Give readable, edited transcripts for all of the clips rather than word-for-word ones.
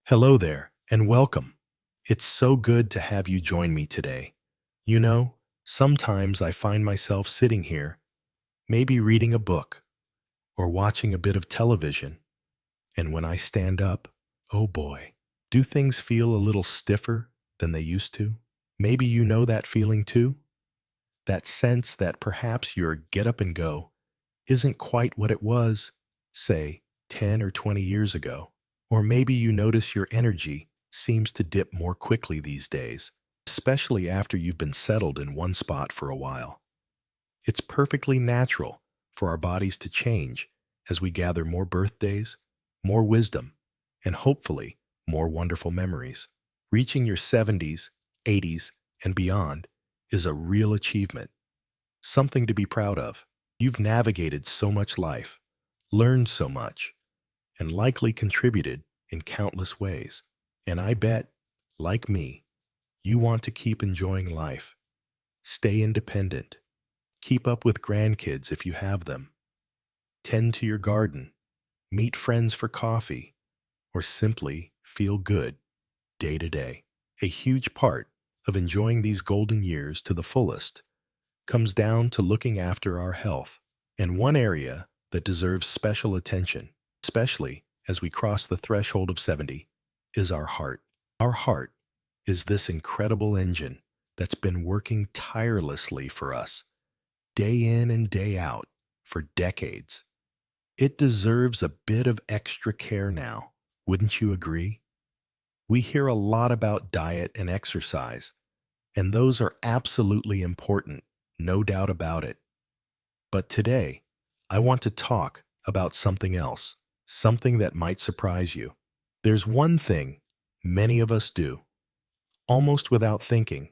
Hello there, and welcome. It's so good to have you join me today. You know, sometimes I find myself sitting here, maybe reading a book or watching a bit of television, and when I stand up, oh boy, do things feel a little stiffer than they used to? Maybe you know that feeling too? That sense that perhaps your get up and go isn't quite what it was, say, 10 or 20 years ago. Or maybe you notice your energy seems to dip more quickly these days, especially after you've been settled in one spot for a while. It's perfectly natural for our bodies to change as we gather more birthdays, more wisdom, and hopefully more wonderful memories. Reaching your 70s, 80s, and beyond is a real achievement, something to be proud of. You've navigated so much life, learned so much, and likely contributed in countless ways. And I bet, like me, you want to keep enjoying life, stay independent, keep up with grandkids if you have them, tend to your garden, meet friends for coffee, or simply feel good day to day. A huge part of enjoying these golden years to the fullest comes down to looking after our health. And one area that deserves special attention, especially as we cross the threshold of 70, is our heart. Our heart is this incredible engine that's been working tirelessly for us, day in and day out, for decades. It deserves a bit of extra care now, wouldn't you agree? We hear a lot about diet and exercise, and those are absolutely important, no doubt about it. But today, I want to talk about something else, something that might surprise you. There's one thing many of us do, almost without thinking,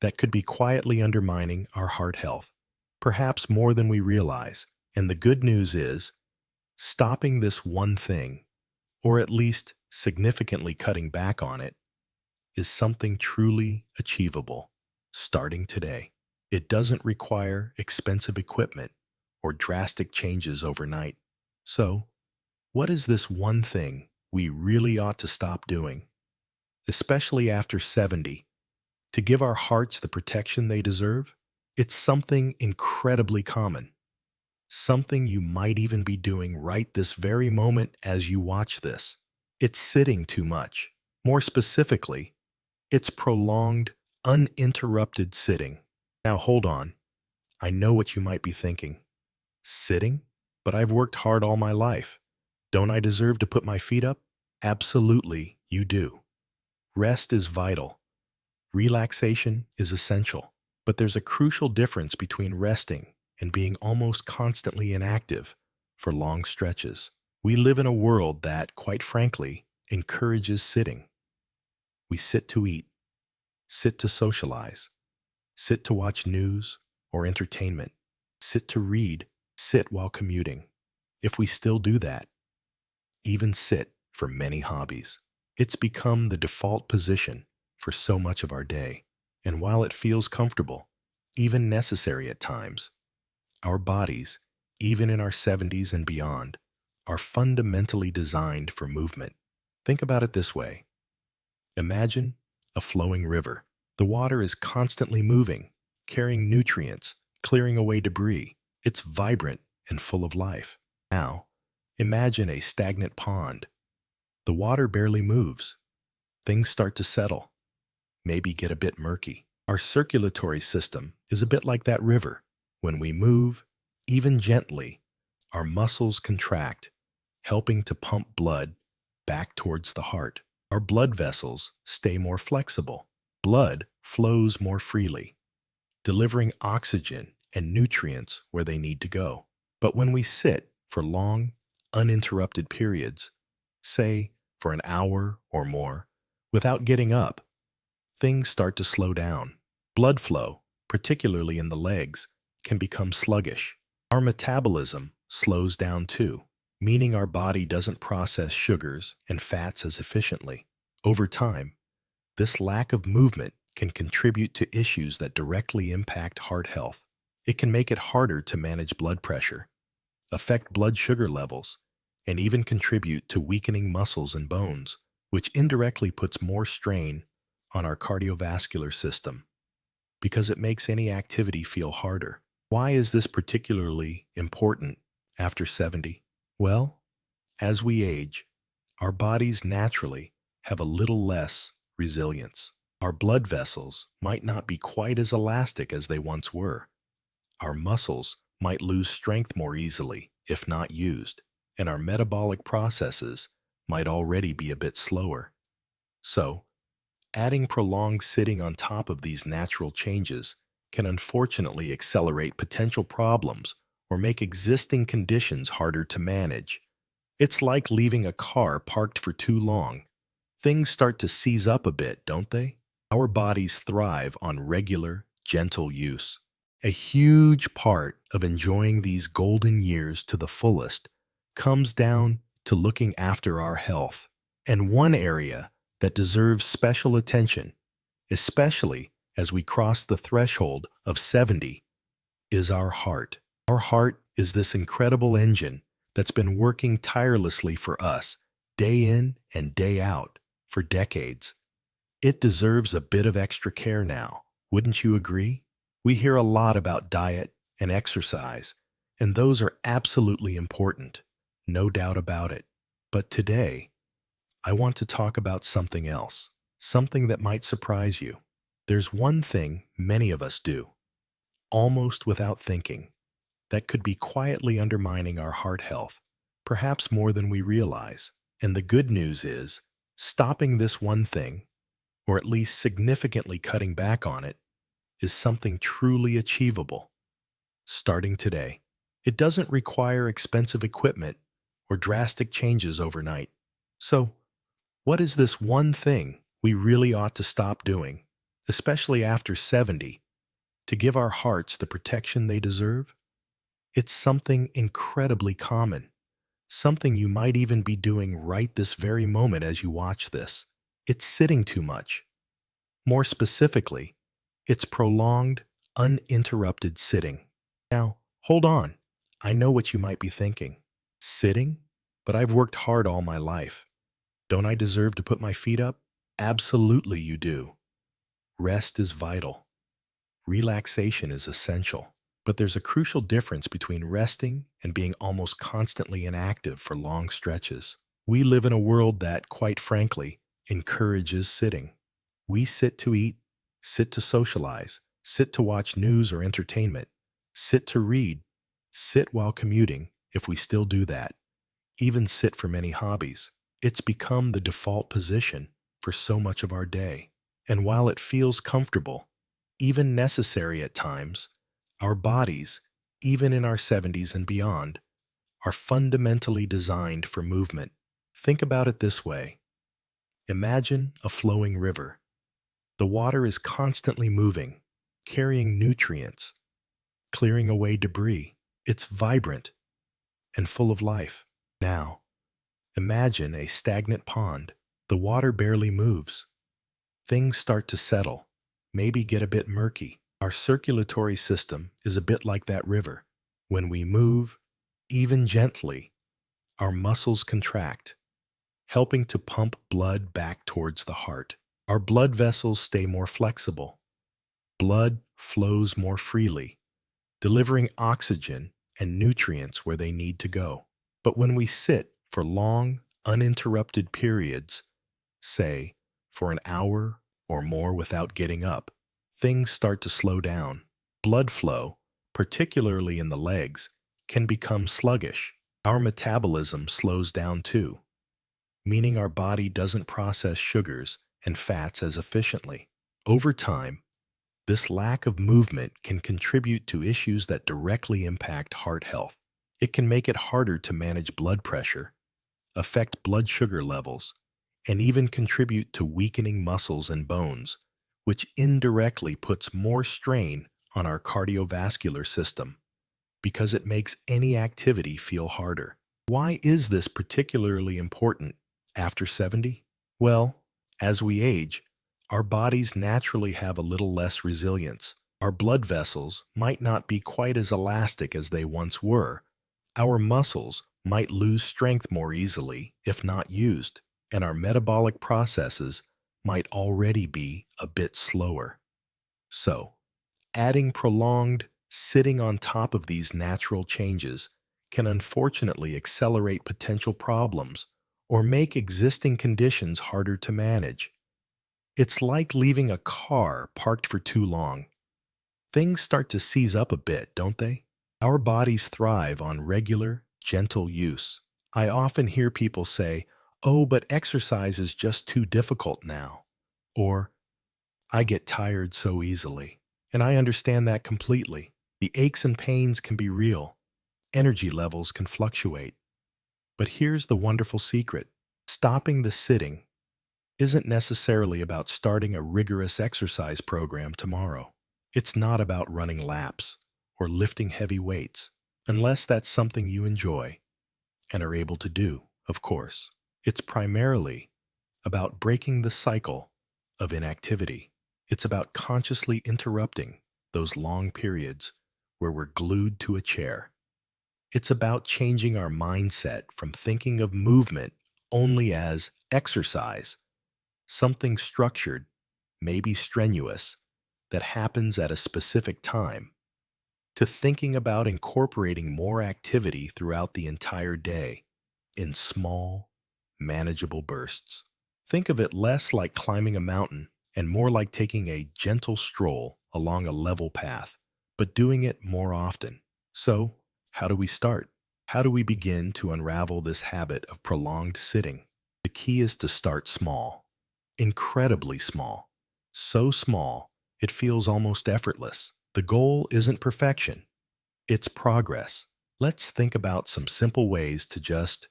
that could be quietly undermining our heart health, perhaps more than we realize. And the good news is, stopping this one thing, or at least significantly cutting back on it, is something truly achievable, starting today. It doesn't require expensive equipment or drastic changes overnight. So, what is this one thing we really ought to stop doing, especially after 70, to give our hearts the protection they deserve? It's something incredibly common, something you might even be doing right this very moment as you watch this. It's sitting too much. More specifically, it's prolonged, uninterrupted sitting. Now hold on. I know what you might be thinking. Sitting? But I've worked hard all my life. Don't I deserve to put my feet up? Absolutely, you do. Rest is vital. Relaxation is essential. But there's a crucial difference between resting and being almost constantly inactive for long stretches. We live in a world that, quite frankly, encourages sitting. We sit to eat, sit to socialize, sit to watch news or entertainment, sit to read, sit while commuting. If we still do that, even sit for many hobbies. It's become the default position for so much of our day. And while it feels comfortable, even necessary at times, our bodies, even in our 70s and beyond, are fundamentally designed for movement. Think about it this way. Imagine a flowing river. The water is constantly moving, carrying nutrients, clearing away debris. It's vibrant and full of life. Now, imagine a stagnant pond. The water barely moves. Things start to settle, maybe get a bit murky. Our circulatory system is a bit like that river. When we move, even gently, our muscles contract, helping to pump blood back towards the heart. Our blood vessels stay more flexible. Blood flows more freely, delivering oxygen and nutrients where they need to go. But when we sit for long, uninterrupted periods, say for an hour or more, without getting up, things start to slow down. Blood flow, particularly in the legs, can become sluggish. Our metabolism slows down too, meaning our body doesn't process sugars and fats as efficiently. Over time, this lack of movement can contribute to issues that directly impact heart health. It can make it harder to manage blood pressure, affect blood sugar levels, and even contribute to weakening muscles and bones, which indirectly puts more strain on our cardiovascular system because it makes any activity feel harder. Why is this particularly important after 70? Well, as we age, our bodies naturally have a little less resilience. Our blood vessels might not be quite as elastic as they once were. Our muscles might lose strength more easily if not used, and our metabolic processes might already be a bit slower. So, adding prolonged sitting on top of these natural changes can unfortunately accelerate potential problems or make existing conditions harder to manage. It's like leaving a car parked for too long. Things start to seize up a bit, don't they? Our bodies thrive on regular, gentle use. A huge part of enjoying these golden years to the fullest comes down to looking after our health. And one area that deserves special attention, especially as we cross the threshold of 70, is our heart. Our heart is this incredible engine that's been working tirelessly for us, day in and day out, for decades. It deserves a bit of extra care now, wouldn't you agree? We hear a lot about diet and exercise, and those are absolutely important, no doubt about it. But today, I want to talk about something else, something that might surprise you. There's one thing many of us do, almost without thinking, that could be quietly undermining our heart health, perhaps more than we realize. And the good news is, stopping this one thing, or at least significantly cutting back on it, is something truly achievable, starting today. It doesn't require expensive equipment or drastic changes overnight. So, what is this one thing we really ought to stop doing, especially after 70, to give our hearts the protection they deserve? It's something incredibly common, something you might even be doing right this very moment as you watch this. It's sitting too much. More specifically, it's prolonged, uninterrupted sitting. Now, hold on. I know what you might be thinking. Sitting? But I've worked hard all my life. Don't I deserve to put my feet up? Absolutely you do. Rest is vital. Relaxation is essential. But there's a crucial difference between resting and being almost constantly inactive for long stretches. We live in a world that, quite frankly, encourages sitting. We sit to eat, sit to socialize, sit to watch news or entertainment, sit to read, sit while commuting, if we still do that, even sit for many hobbies. It's become the default position for so much of our day. And while it feels comfortable, even necessary at times, our bodies, even in our 70s and beyond, are fundamentally designed for movement. Think about it this way. Imagine a flowing river. The water is constantly moving, carrying nutrients, clearing away debris. It's vibrant and full of life. Now, imagine a stagnant pond. The water barely moves. Things start to settle, maybe get a bit murky. Our circulatory system is a bit like that river. When we move, even gently, our muscles contract, helping to pump blood back towards the heart. Our blood vessels stay more flexible. Blood flows more freely, delivering oxygen and nutrients where they need to go. But when we sit for long, uninterrupted periods, say for an hour or more without getting up, things start to slow down. Blood flow, particularly in the legs, can become sluggish. Our metabolism slows down too, meaning our body doesn't process sugars and fats as efficiently. Over time, this lack of movement can contribute to issues that directly impact heart health. It can make it harder to manage blood pressure, affect blood sugar levels, and even contribute to weakening muscles and bones, which indirectly puts more strain on our cardiovascular system because it makes any activity feel harder. Why is this particularly important after 70? Well, as we age, our bodies naturally have a little less resilience. Our blood vessels might not be quite as elastic as they once were. Our muscles might lose strength more easily if not used. and our metabolic processes might already be a bit slower. So, adding prolonged sitting on top of these natural changes can unfortunately accelerate potential problems or make existing conditions harder to manage. It's like leaving a car parked for too long. Things start to seize up a bit, don't they? Our bodies thrive on regular, gentle use. I often hear people say, "Oh, but exercise is just too difficult now." Or, "I get tired so easily." And I understand that completely. The aches and pains can be real. Energy levels can fluctuate. But here's the wonderful secret. Stopping the sitting isn't necessarily about starting a rigorous exercise program tomorrow. It's not about running laps or lifting heavy weights, unless that's something you enjoy and are able to do, of course. It's primarily about breaking the cycle of inactivity. It's about consciously interrupting those long periods where we're glued to a chair. It's about changing our mindset from thinking of movement only as exercise, something structured, maybe strenuous, that happens at a specific time, to thinking about incorporating more activity throughout the entire day in small, manageable bursts. Think of it less like climbing a mountain and more like taking a gentle stroll along a level path, but doing it more often. So, how do we start? How do we begin to unravel this habit of prolonged sitting? The key is to start small, incredibly small, so small it feels almost effortless. The goal isn't perfection, it's progress. Let's think about some simple ways to just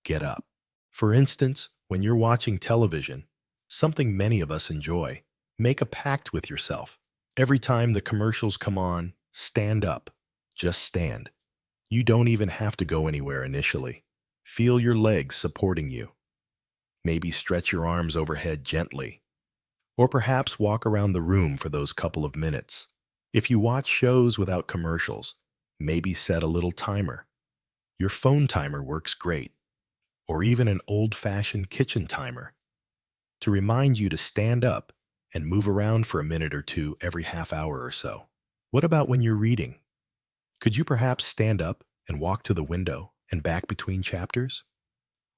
get up. For instance, when you're watching television, something many of us enjoy, make a pact with yourself. Every time the commercials come on, stand up. Just stand. You don't even have to go anywhere initially. Feel your legs supporting you. Maybe stretch your arms overhead gently. Or perhaps walk around the room for those couple of minutes. If you watch shows without commercials, maybe set a little timer. Your phone timer works great. Or even an old-fashioned kitchen timer to remind you to stand up and move around for a minute or two every half hour or so. What about when you're reading? Could you perhaps stand up and walk to the window and back between chapters?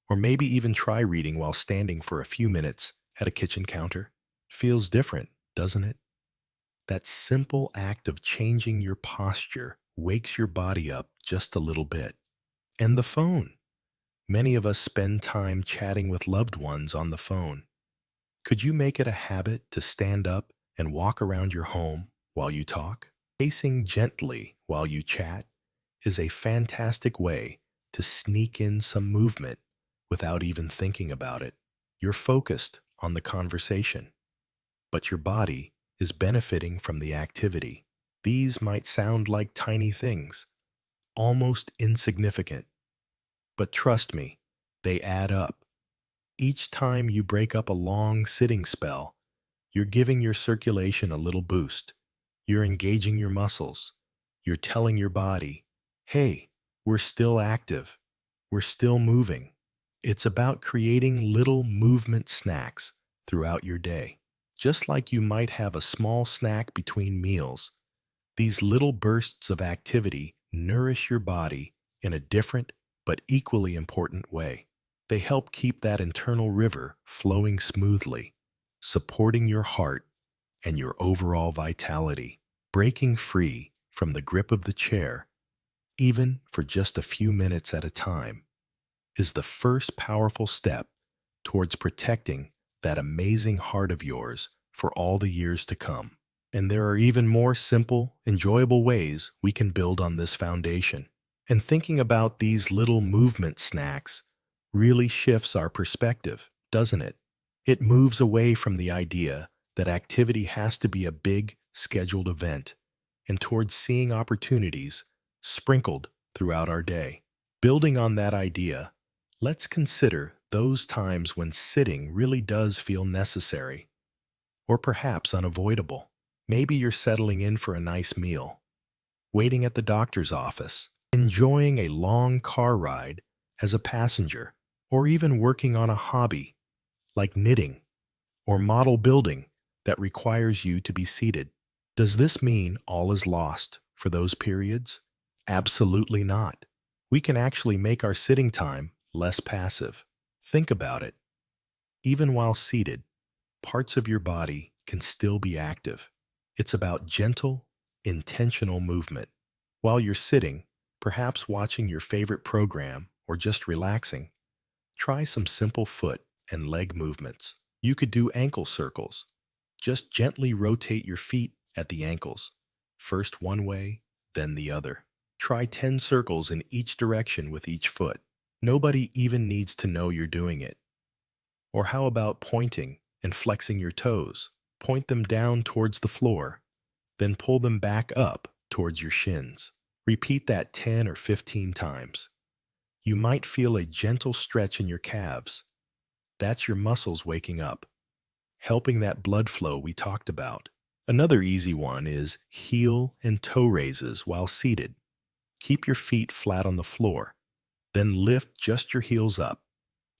Or maybe even try reading while standing for a few minutes at a kitchen counter? Feels different, doesn't it? That simple act of changing your posture wakes your body up just a little bit. And the phone. Many of us spend time chatting with loved ones on the phone. Could you make it a habit to stand up and walk around your home while you talk? Pacing gently while you chat is a fantastic way to sneak in some movement without even thinking about it. You're focused on the conversation, but your body is benefiting from the activity. These might sound like tiny things, almost insignificant, but trust me, they add up. Each time you break up a long sitting spell, you're giving your circulation a little boost. You're engaging your muscles. You're telling your body, hey, we're still active. We're still moving. It's about creating little movement snacks throughout your day. Just like you might have a small snack between meals, these little bursts of activity nourish your body in a different but equally important way. They help keep that internal river flowing smoothly, supporting your heart and your overall vitality. Breaking free from the grip of the chair, even for just a few minutes at a time, is the first powerful step towards protecting that amazing heart of yours for all the years to come. And there are even more simple, enjoyable ways we can build on this foundation. And thinking about these little movement snacks really shifts our perspective, doesn't it? It moves away from the idea that activity has to be a big, scheduled event and towards seeing opportunities sprinkled throughout our day. Building on that idea, let's consider those times when sitting really does feel necessary or perhaps unavoidable. Maybe you're settling in for a nice meal, waiting at the doctor's office, enjoying a long car ride as a passenger, or even working on a hobby like knitting or model building that requires you to be seated. Does this mean all is lost for those periods? Absolutely not. We can actually make our sitting time less passive. Think about it. Even while seated, parts of your body can still be active. It's about gentle, intentional movement. While you're sitting, perhaps watching your favorite program or just relaxing, try some simple foot and leg movements. You could do ankle circles. Just gently rotate your feet at the ankles, first one way, then the other. Try 10 circles in each direction with each foot. Nobody even needs to know you're doing it. Or how about pointing and flexing your toes? Point them down towards the floor, then pull them back up towards your shins. Repeat that 10 or 15 times. You might feel a gentle stretch in your calves. That's your muscles waking up, helping that blood flow we talked about. Another easy one is heel and toe raises while seated. Keep your feet flat on the floor, then lift just your heels up,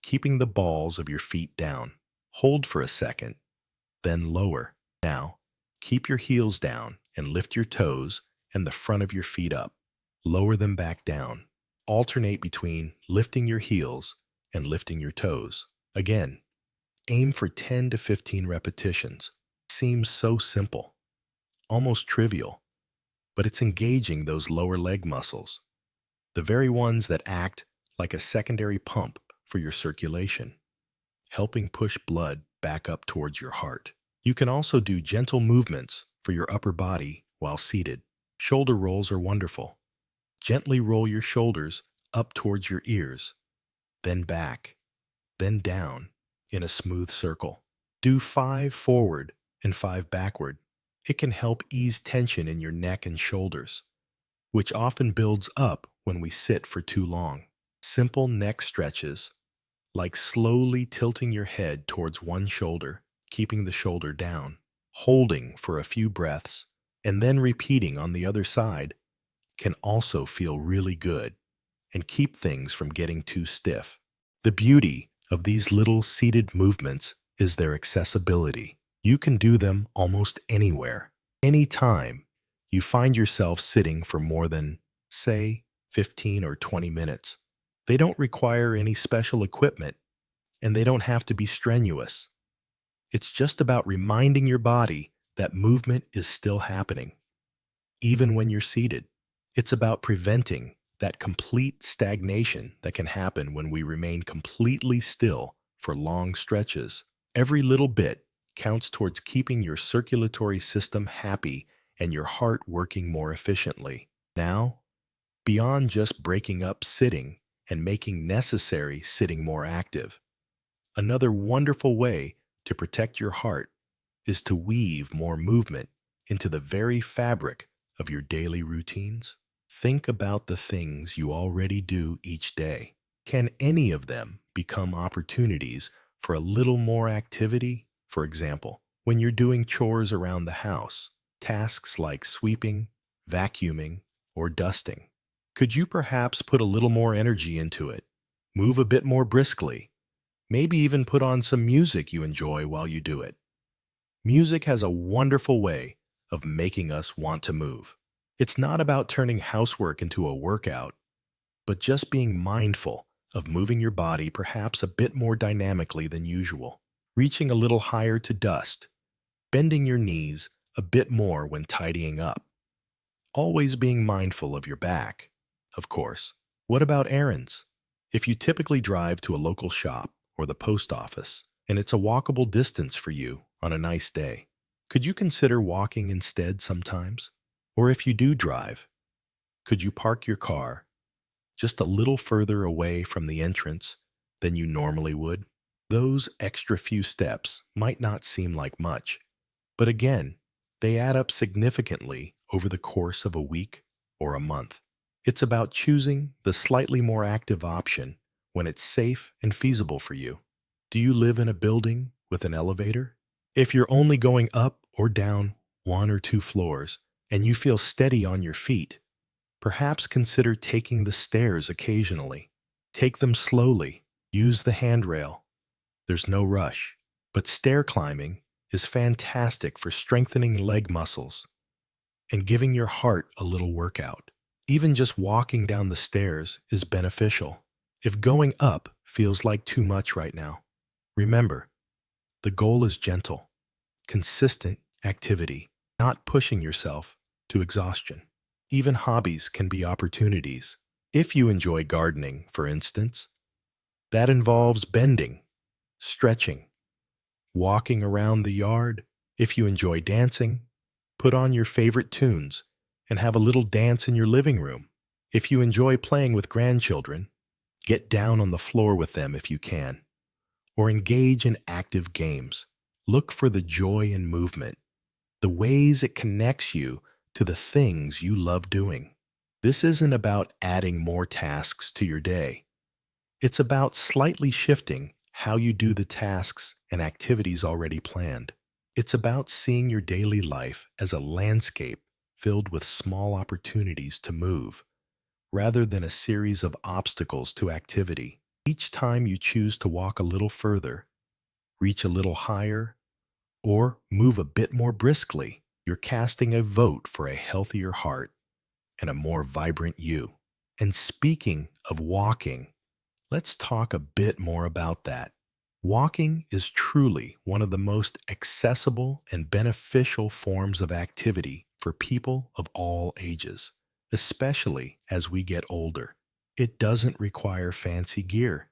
keeping the balls of your feet down. Hold for a second, then lower. Now, keep your heels down and lift your toes and the front of your feet up. Lower them back down. Alternate between lifting your heels and lifting your toes. Again, aim for 10 to 15 repetitions. Seems so simple, almost trivial, but it's engaging those lower leg muscles, the very ones that act like a secondary pump for your circulation, helping push blood back up towards your heart. You can also do gentle movements for your upper body while seated. Shoulder rolls are wonderful. Gently roll your shoulders up towards your ears, then back, then down in a smooth circle. Do 5 forward and 5 backward. It can help ease tension in your neck and shoulders, which often builds up when we sit for too long. Simple neck stretches, like slowly tilting your head towards one shoulder, keeping the shoulder down, holding for a few breaths, and then repeating on the other side, can also feel really good and keep things from getting too stiff. The beauty of these little seated movements is their accessibility. You can do them almost anywhere, anytime you find yourself sitting for more than, say, 15 or 20 minutes. They don't require any special equipment, and they don't have to be strenuous. It's just about reminding your body that movement is still happening, even when you're seated. It's about preventing that complete stagnation that can happen when we remain completely still for long stretches. Every little bit counts towards keeping your circulatory system happy and your heart working more efficiently. Now, beyond just breaking up sitting and making necessary sitting more active, another wonderful way to protect your heart is to weave more movement into the very fabric of your daily routines. Think about the things you already do each day. Can any of them become opportunities for a little more activity? For example, when you're doing chores around the house, tasks like sweeping, vacuuming, or dusting, could you perhaps put a little more energy into it? Move a bit more briskly. Maybe even put on some music you enjoy while you do it. Music has a wonderful way of making us want to move. It's not about turning housework into a workout, but just being mindful of moving your body perhaps a bit more dynamically than usual, reaching a little higher to dust, bending your knees a bit more when tidying up, always being mindful of your back, of course. What about errands? If you typically drive to a local shop or the post office, and it's a walkable distance for you on a nice day, could you consider walking instead sometimes? Or if you do drive, could you park your car just a little further away from the entrance than you normally would? Those extra few steps might not seem like much, but again, they add up significantly over the course of a week or a month. It's about choosing the slightly more active option when it's safe and feasible for you. Do you live in a building with an elevator? If you're only going up or down 1 or 2 floors and you feel steady on your feet, perhaps consider taking the stairs occasionally. Take them slowly. Use the handrail. There's no rush. But stair climbing is fantastic for strengthening leg muscles and giving your heart a little workout. Even just walking down the stairs is beneficial. If going up feels like too much right now, remember, the goal is gentle, consistent activity, not pushing yourself to exhaustion. Even hobbies can be opportunities. If you enjoy gardening, for instance, that involves bending, stretching, walking around the yard. If you enjoy dancing, put on your favorite tunes and have a little dance in your living room. If you enjoy playing with grandchildren, get down on the floor with them if you can, or engage in active games. Look for the joy in movement, the ways it connects you to the things you love doing. This isn't about adding more tasks to your day. It's about slightly shifting how you do the tasks and activities already planned. It's about seeing your daily life as a landscape filled with small opportunities to move, rather than a series of obstacles to activity. Each time you choose to walk a little further, reach a little higher, or move a bit more briskly, you're casting a vote for a healthier heart and a more vibrant you. And speaking of walking, let's talk a bit more about that. Walking is truly one of the most accessible and beneficial forms of activity for people of all ages, especially as we get older. It doesn't require fancy gear,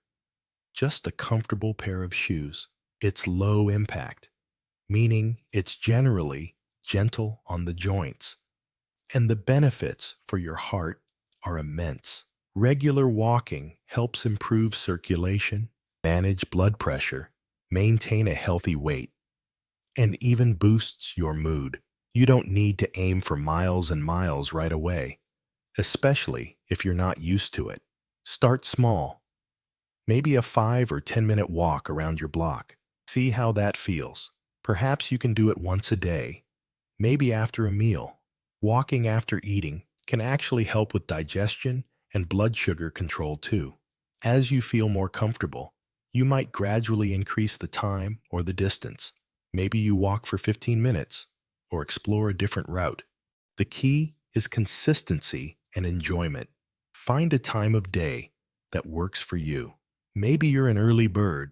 just a comfortable pair of shoes. It's low impact, meaning it's generally gentle on the joints, and the benefits for your heart are immense. Regular walking helps improve circulation, manage blood pressure, maintain a healthy weight, and even boosts your mood. You don't need to aim for miles and miles right away, especially if you're not used to it. Start small, maybe a 5 or 10 minute walk around your block. See how that feels. Perhaps you can do it once a day, maybe after a meal. Walking after eating can actually help with digestion and blood sugar control too. As you feel more comfortable, you might gradually increase the time or the distance. Maybe you walk for 15 minutes or explore a different route. The key is consistency and enjoyment. Find a time of day that works for you. Maybe you're an early bird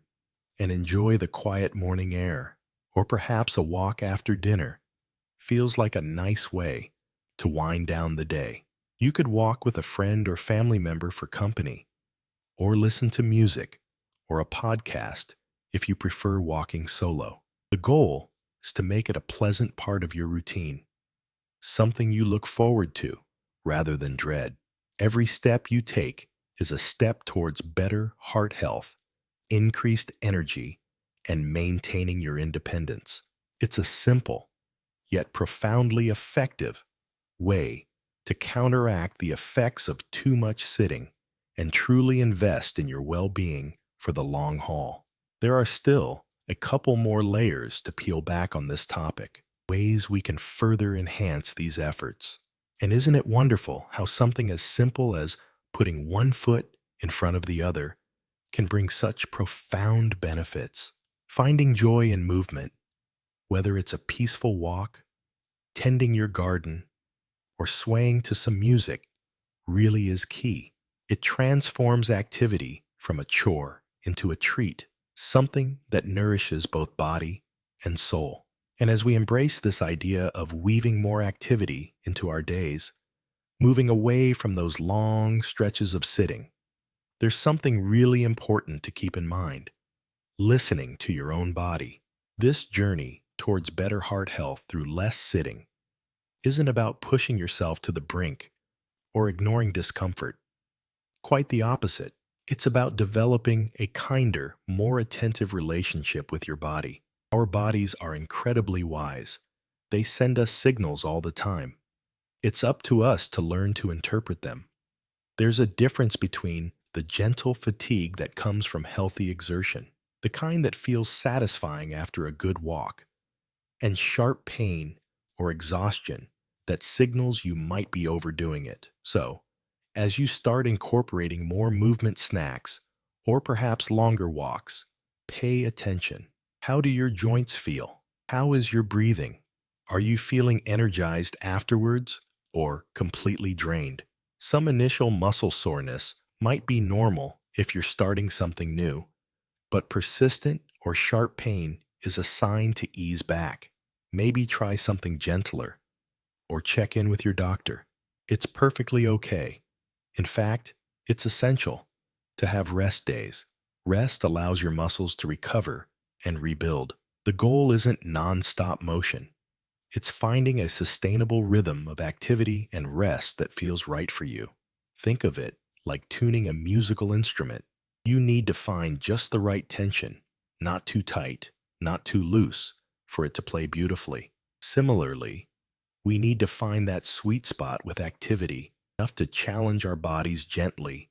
and enjoy the quiet morning air, or perhaps a walk after dinner feels like a nice way to wind down the day. You could walk with a friend or family member for company, or listen to music or a podcast if you prefer walking solo. The goal is to make it a pleasant part of your routine, something you look forward to rather than dread. Every step you take is a step towards better heart health, increased energy, and maintaining your independence. It's a simple, yet profoundly effective way to counteract the effects of too much sitting and truly invest in your well-being for the long haul. There are still a couple more layers to peel back on this topic, ways we can further enhance these efforts. And isn't it wonderful how something as simple as putting one foot in front of the other can bring such profound benefits? Finding joy in movement, whether it's a peaceful walk, tending your garden, or swaying to some music, really is key. It transforms activity from a chore into a treat, something that nourishes both body and soul. And as we embrace this idea of weaving more activity into our days, moving away from those long stretches of sitting, there's something really important to keep in mind: listening to your own body. This journey towards better heart health through less sitting isn't about pushing yourself to the brink or ignoring discomfort. Quite the opposite. It's about developing a kinder, more attentive relationship with your body. Our bodies are incredibly wise. They send us signals all the time. It's up to us to learn to interpret them. There's a difference between the gentle fatigue that comes from healthy exertion, the kind that feels satisfying after a good walk, and sharp pain or exhaustion that signals you might be overdoing it. So, as you start incorporating more movement snacks, or perhaps longer walks, Pay attention. How do your joints feel? How is your breathing? Are you feeling energized afterwards or completely drained? Some initial muscle soreness might be normal if you're starting something new, but persistent or sharp pain is a sign to ease back. Maybe try something gentler or check in with your doctor. It's perfectly okay. In fact, it's essential to have rest days. Rest allows your muscles to recover and rebuild. The goal isn't non-stop motion. It's finding a sustainable rhythm of activity and rest that feels right for you. Think of it like tuning a musical instrument. You need to find just the right tension, not too tight, not too loose, for it to play beautifully. Similarly, we need to find that sweet spot with activity, enough to challenge our bodies gently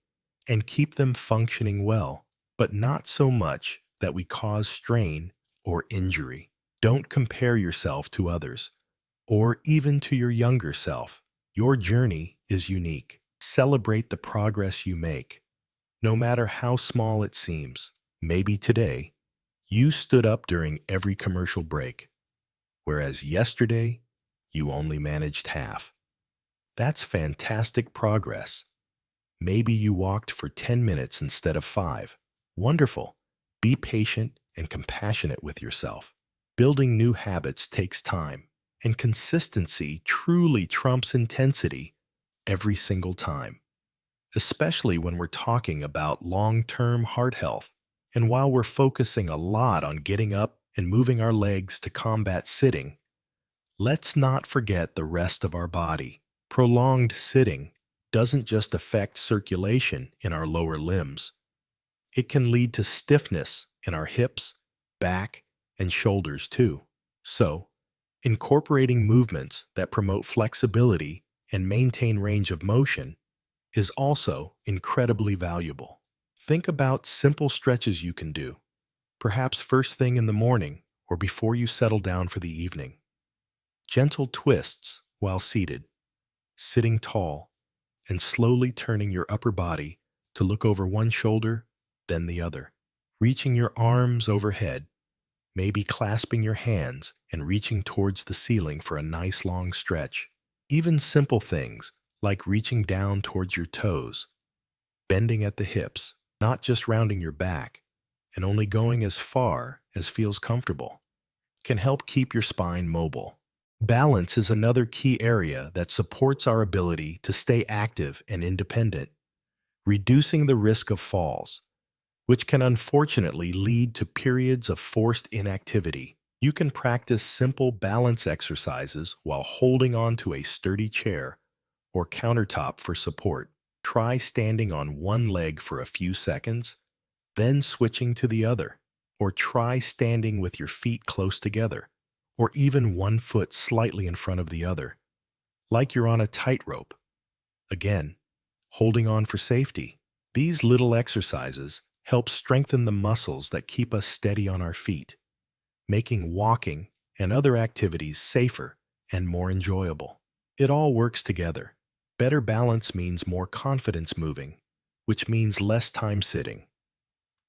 and keep them functioning well, but not so much that we cause strain or injury. Don't compare yourself to others, or even to your younger self. Your journey is unique. Celebrate the progress you make, no matter how small it seems. Maybe today, you stood up during every commercial break, whereas yesterday, you only managed half. That's fantastic progress. Maybe you walked for 10 minutes instead of 5. Wonderful. Be patient and compassionate with yourself. Building new habits takes time, and consistency truly trumps intensity every single time, especially when we're talking about long-term heart health. And while we're focusing a lot on getting up and moving our legs to combat sitting, let's not forget the rest of our body. Prolonged sitting doesn't just affect circulation in our lower limbs. It can lead to stiffness in our hips, back, and shoulders too. So, incorporating movements that promote flexibility and maintain range of motion is also incredibly valuable. Think about simple stretches you can do, perhaps first thing in the morning or before you settle down for the evening. Gentle twists while seated, sitting tall, and slowly turning your upper body to look over one shoulder, then the other. Reaching your arms overhead, maybe clasping your hands and reaching towards the ceiling for a nice long stretch. Even simple things like reaching down towards your toes, bending at the hips, not just rounding your back, and only going as far as feels comfortable, can help keep your spine mobile. Balance is another key area that supports our ability to stay active and independent, reducing the risk of falls, which can unfortunately lead to periods of forced inactivity. You can practice simple balance exercises while holding on to a sturdy chair or countertop for support. Try standing on one leg for a few seconds, then switching to the other. Or try standing with your feet close together, or even one foot slightly in front of the other, like you're on a tightrope. Again, holding on for safety. These little exercises help strengthen the muscles that keep us steady on our feet, making walking and other activities safer and more enjoyable. It all works together. Better balance means more confidence moving, which means less time sitting,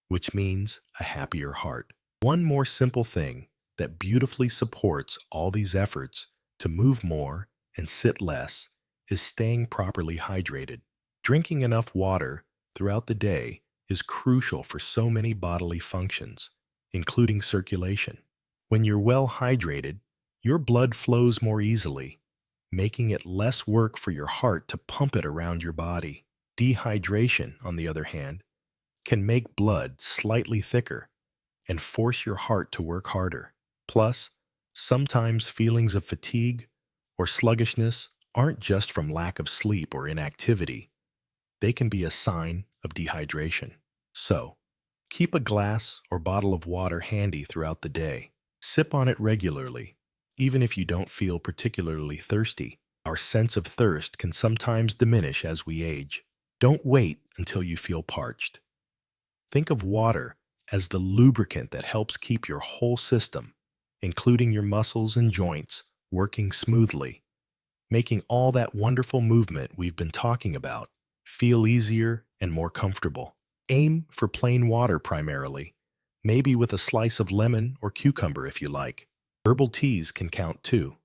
which means a happier heart. One more simple thing that beautifully supports all these efforts to move more and sit less is staying properly hydrated. Drinking enough water throughout the day is crucial for so many bodily functions, including circulation. When you're well hydrated, your blood flows more easily, making it less work for your heart to pump it around your body. Dehydration, on the other hand, can make blood slightly thicker and force your heart to work harder. Plus, sometimes feelings of fatigue or sluggishness aren't just from lack of sleep or inactivity. They can be a sign of dehydration. So, keep a glass or bottle of water handy throughout the day. Sip on it regularly, even if you don't feel particularly thirsty. Our sense of thirst can sometimes diminish as we age. Don't wait until you feel parched. Think of water as the lubricant that helps keep your whole system, including your muscles and joints, working smoothly, making all that wonderful movement we've been talking about feel easier and more comfortable. Aim for plain water primarily, maybe with a slice of lemon or cucumber if you like. Herbal teas can count too,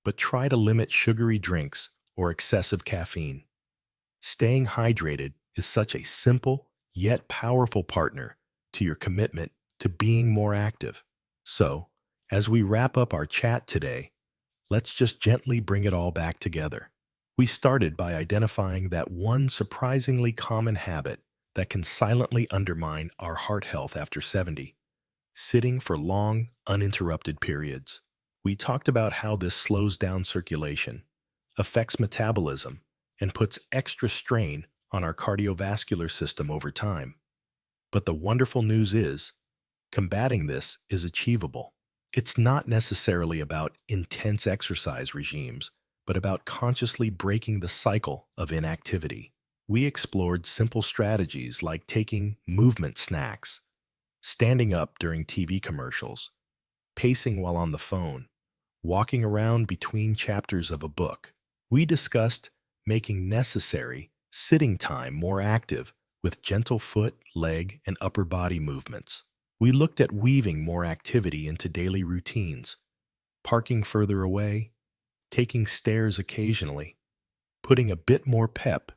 but try to limit sugary drinks or excessive caffeine. Staying hydrated is such a simple yet powerful partner to your commitment to being more active. So, as we wrap up our chat today, let's just gently bring it all back together. We started by identifying that one surprisingly common habit that can silently undermine our heart health after 70, sitting for long, uninterrupted periods. We talked about how this slows down circulation, affects metabolism, and puts extra strain on our cardiovascular system over time. But the wonderful news is, combating this is achievable. It's not necessarily about intense exercise regimes, but about consciously breaking the cycle of inactivity. We explored simple strategies like taking movement snacks, standing up during TV commercials, pacing while on the phone, walking around between chapters of a book. We discussed making necessary sitting time more active with gentle foot, leg, and upper body movements. We looked at weaving more activity into daily routines, parking further away, taking stairs occasionally, putting a bit more pep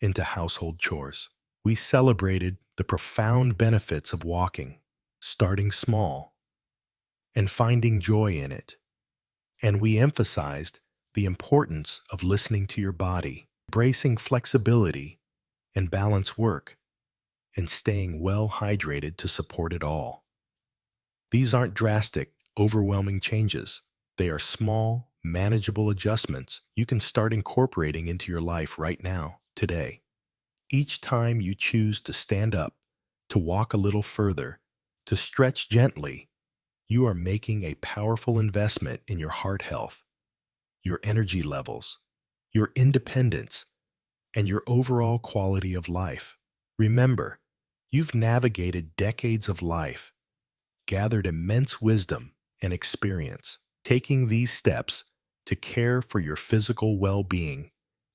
into household chores. We celebrated the profound benefits of walking, starting small, and finding joy in it. And we emphasized the importance of listening to your body, embracing flexibility and balance work, and staying well hydrated to support it all. These aren't drastic, overwhelming changes. They are small, manageable adjustments you can start incorporating into your life right now, today. Each time you choose to stand up, to walk a little further, to stretch gently, you are making a powerful investment in your heart health, your energy levels, your independence, and your overall quality of life. Remember, you've navigated decades of life, gathered immense wisdom and experience. Taking these steps to care for your physical well-being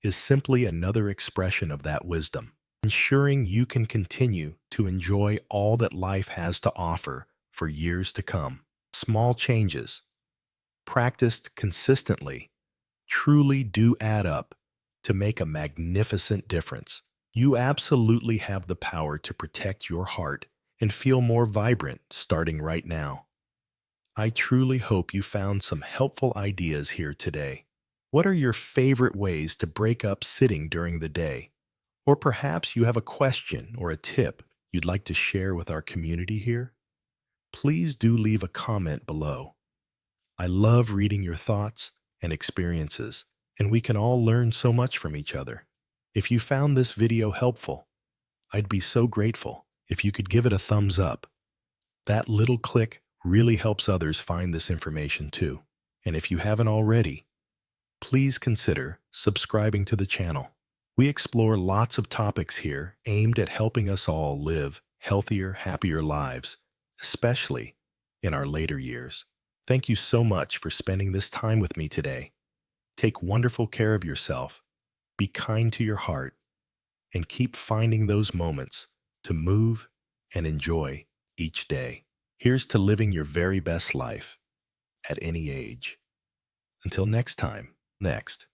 is simply another expression of that wisdom, ensuring you can continue to enjoy all that life has to offer for years to come. Small changes, practiced consistently, truly do add up to make a magnificent difference. You absolutely have the power to protect your heart and feel more vibrant starting right now. I truly hope you found some helpful ideas here today. What are your favorite ways to break up sitting during the day? Or perhaps you have a question or a tip you'd like to share with our community here? Please do leave a comment below. I love reading your thoughts and experiences, and we can all learn so much from each other. If you found this video helpful, I'd be so grateful if you could give it a thumbs up. That little click really helps others find this information too. And if you haven't already, please consider subscribing to the channel. We explore lots of topics here aimed at helping us all live healthier, happier lives, especially in our later years. Thank you so much for spending this time with me today. Take wonderful care of yourself, be kind to your heart, and keep finding those moments to move and enjoy each day. Here's to living your very best life at any age. Until next time, next.